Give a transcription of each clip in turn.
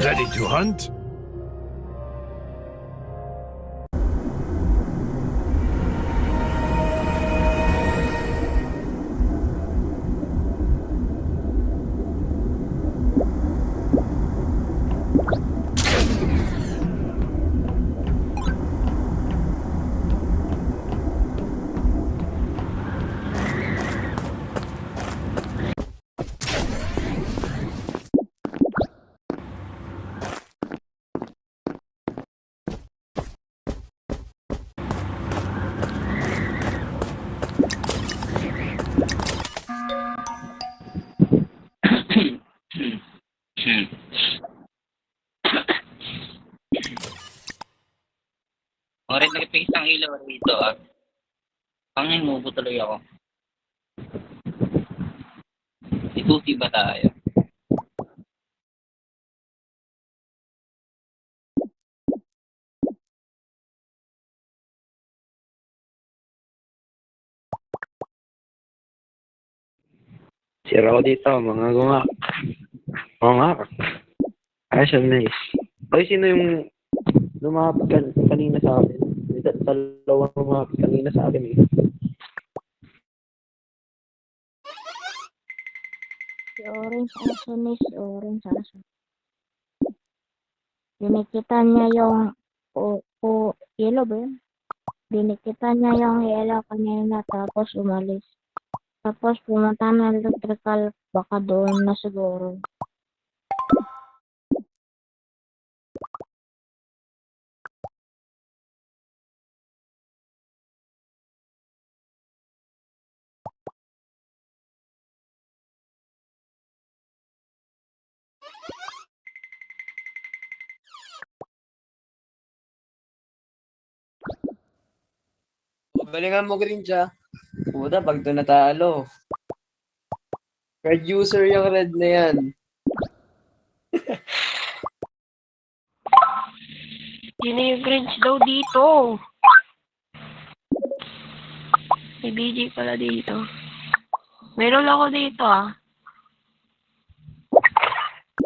Ready to hunt? Orit, nag-fix ng ilaw rito ah. Pangin, mubo tuloy ako. Ituti ba tayo? Sira ko dito, mga gunga. Oo nga. Ayos yun, nice. Ay, sino yung lumapit kanina sa akin? May dalawang lumapit kanina sa akin eh. Si Orange Aso ni si Orange Aso. Dinikita niya yung yellow ba yun? Dinikita niya yung yellow kanina tapos umalis. Tapos pumunta ng electrical, baka doon na siguro. Galingan mo green siya. Puta, pag doon natalo. Red user yung red na yan. Sino yung Grinch daw dito? May BJ pala dito. Meron ako dito ah.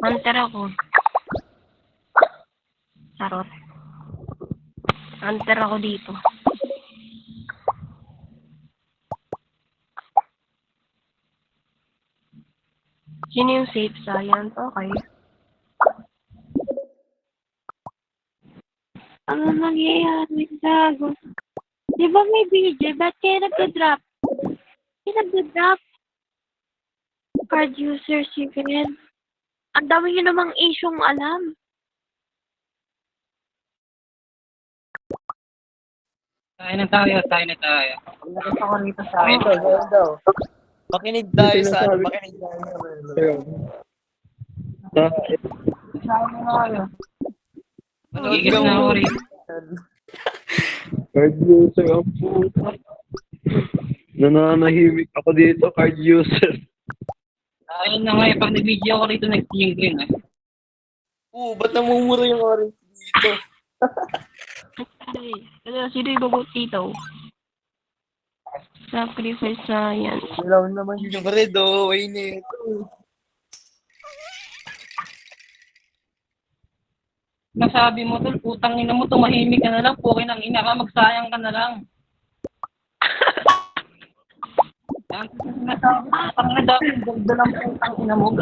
Hunter ako. Charot. Hunter ako dito. Sino yung safe science? Okay. Ano nangyayari? Gago. Di ba may BJ? Ba't kayo nagda-drop? Kayo nagda-drop? Card user secret. Ang dami nyo namang isyong alam. Tayo na tayo. Pag nakita ko rito sa akin. Ito, daw. Makinig tayo sa ano, makinig tayo. Sa akin na kayo. Manood Magiging ka na ako mo. rin. Card user ang puta. Nananahimik ako dito, card user. Ayun na nga, pag nag-video ako rito, nag-team green eh. Ba't namumuro yung orange dito? Ay, sino yung bagot dito? Sacrifice science. Ilaw naman yung red, oh. Ay, nito. Nasabi mo tol, putang ina mo, tumahimik ka na lang, pukin ang ina ka, magsayang ka na lang. Yan, sinasabi ko, tang ina dami, ganda lang po, tang ina mo.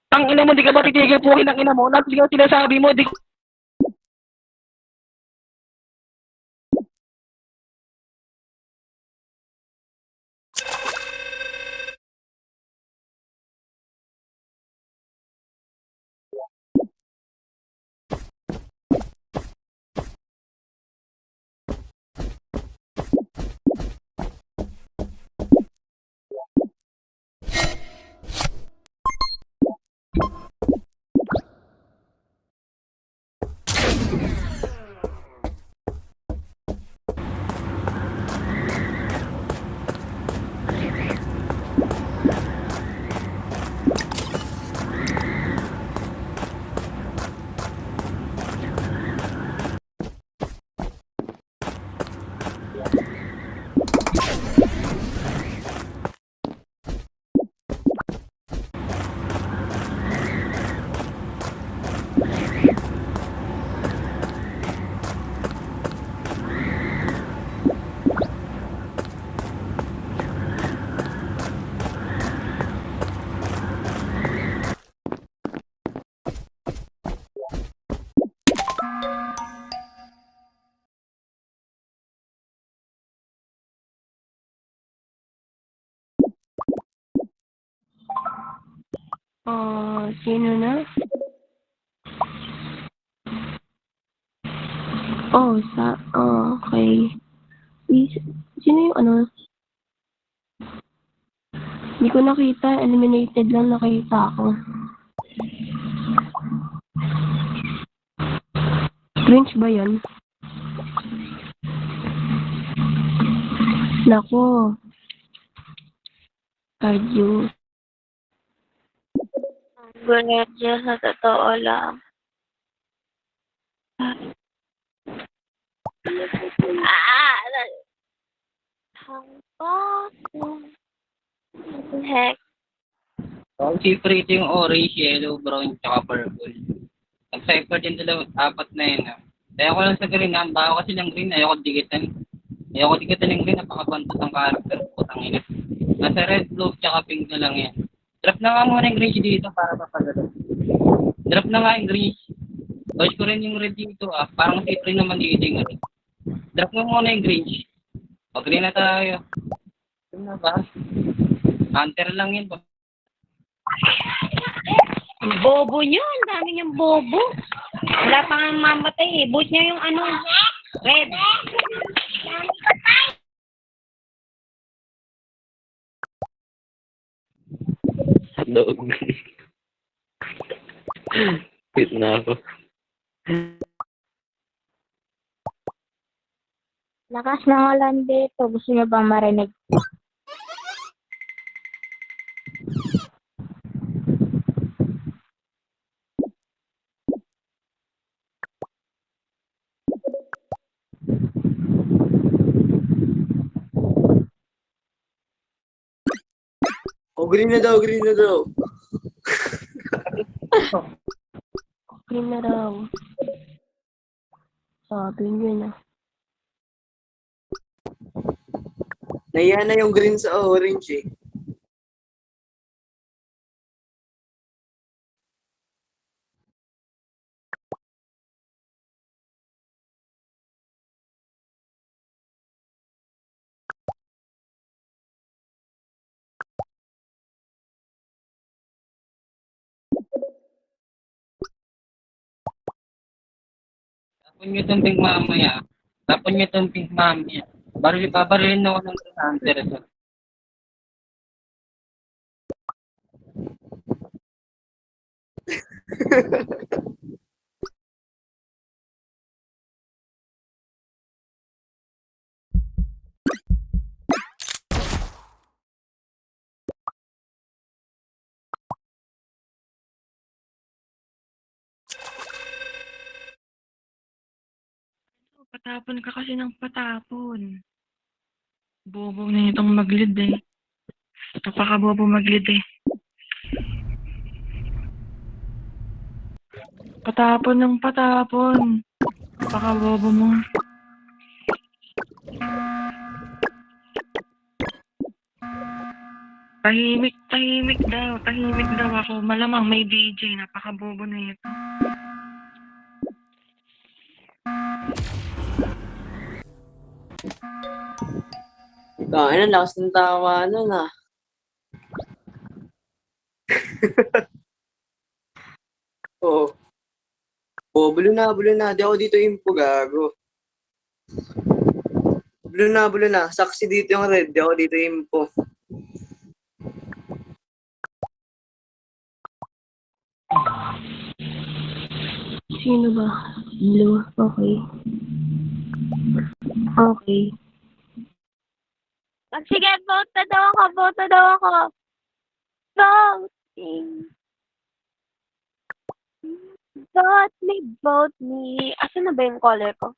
Tang ina mo, di ka ba titigil, pukin ang ina mo? Napili ko sinasabi mo, di Sino na? Okay. Sino yung ano? Hindi ko nakita. Eliminated lang nakita ako. Cringe ba yan? Nako. Cardio. Gulat siya sa totoo lang. Heck. Ang favorite yung orange, yellow, brown, tsaka purple. Nag-cipher din dalawa, apat na yun. Kaya ko lang sa green, bago kasi ng green, ayoko dikitan. Ayoko dikitan ng green, napakabantot ang character, putang ina. Nasa red, blue, tsaka pink na lang yan. Drop na nga muna yung green dito para mapagalo. Drop na nga yung green. Gawin ko rin yung red dito parang safe rin naman dito yung red. Drop mo muna yung green. O green na tayo. Green na ba? Hunter lang yun. Bobo nyo. Ang dami niyang bobo. Wala pa nga mamatay eh. Bush niya yung ano. Red. Hotdog. Quit na ako. Lakas ng ulan dito. Gusto niyo bang marinig? O, green na daw, green na daw. Green na raw. Sabi nyo na. Nahiya na yung green sa orange eh. Tapon nyo itong pink mamaya. Tapon nyo itong pink mamaya. Babarilin ako ng hunter. Patapon ka kasi ng patapon. Bobo na itong maglid eh. Napaka-bobo maglid eh. Patapon ng patapon. Napaka-bobo mo. Tahimik daw ako. Malamang may DJ. Napaka-bobo na ito. Ano, lakas ng tawa nun ah. Oo. Oh, bulo na. Di ako dito impo, gago. Bulo na. Saksi dito yung red. Di ako dito impo. Sino ba? Blue. Okay. Okay. Sige, vote na daw ako. Voting. Vote me. Asan na ba yung color ko?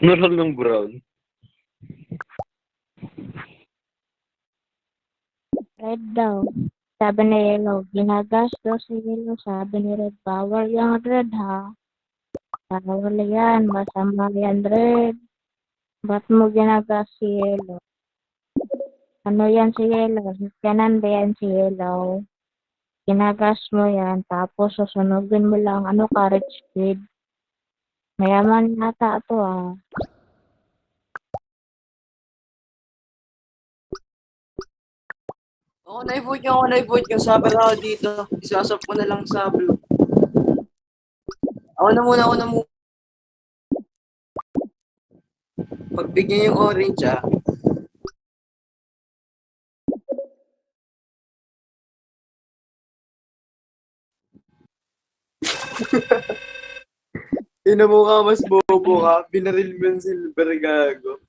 Normal ng brown. Red daw. Sabi ni Yellow. Ginagas daw si Yellow. Sabi ni Red. Bawal yung red ha. Bawal yan. Masama yan red. Ba't mo ginagas si Yellow? Ano yan si Yellow? Kanan ba yan si Yellow? Ginagas mo yan. Tapos susunugin mo lang. Ano courage kid? Mayaman yata ito ah. Ako na-vote nyo. Sabar ako dito. Isasap ko na lang sa blue. Ako na muna. Pagbigyan yung orange, ah. Ina mo ka, mas bobo ka. Binaril mo yung silver, gago.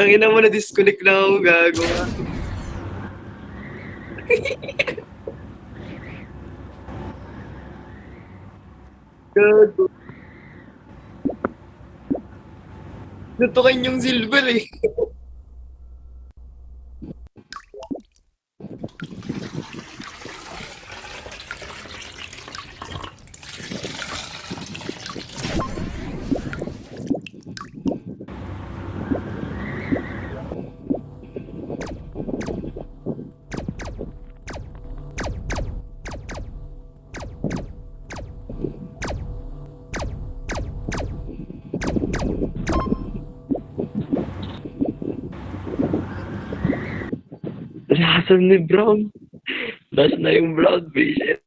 Ang ina mo, na-disconnect na ako, gago ka. Gago. Natukan yung silver eh. Nasaan ni Brown? Last na yung Brown, bisit.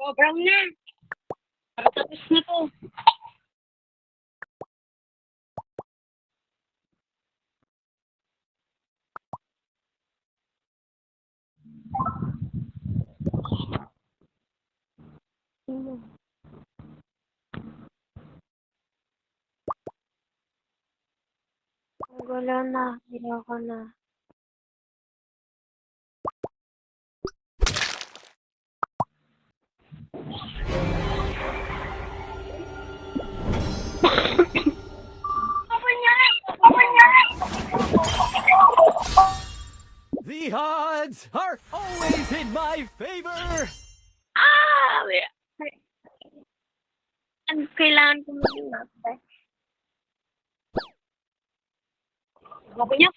Oh, brown na. Tapos na to. Ang gulo na. Ayoko na. The odds are always in my favor. Ah! Ang kailangan ko maging master. Ako niya.